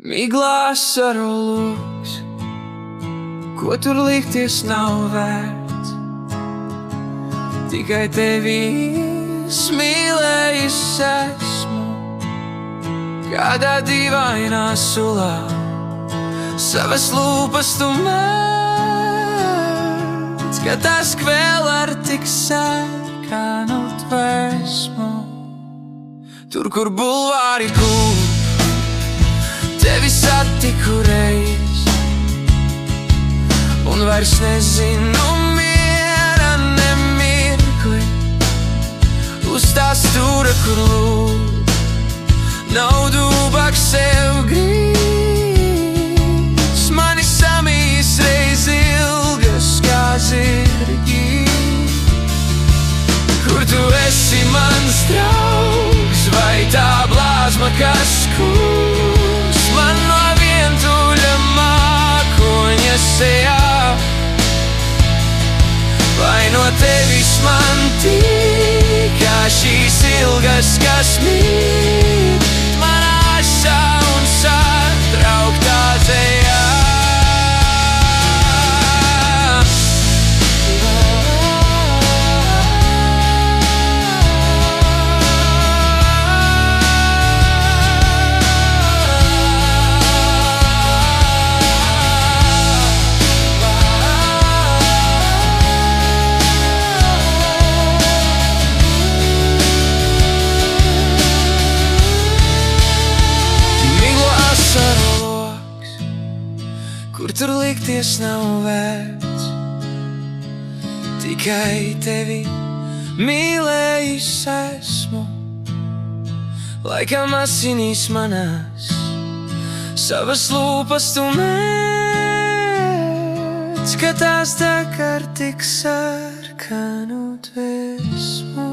Miglā saroloks, ko tur likties nav vērts. Tikai tevi mīlējis esmu, kādā dīvainā sulā. Savas lūpas tu mēdz, ka tas kvēl ar tik sarkanu tvēsmu. Tur, kur bulvāri kūp, tevi satiku reiz, un vairs nezinu miera nemirkli. Uz tā stūra, kur lūk, nav dūbāk sev grīz. Mani samīs reiz ilgas kā zirgi. Kur tu esi mans draugs, vai tā blāzma, kas kūs man no vientuļa mākoņa sejā? Vai no tevis man tika šīs ilgas, kas mīt manā asā un satrauktā dzejā? Kur tur likties nav vērts, tikai tevi mīlējis esmu. Laikam asinīs manās, savas lūpas tu mēdz, ka tās tek ar tik sarkanu tvēsmu.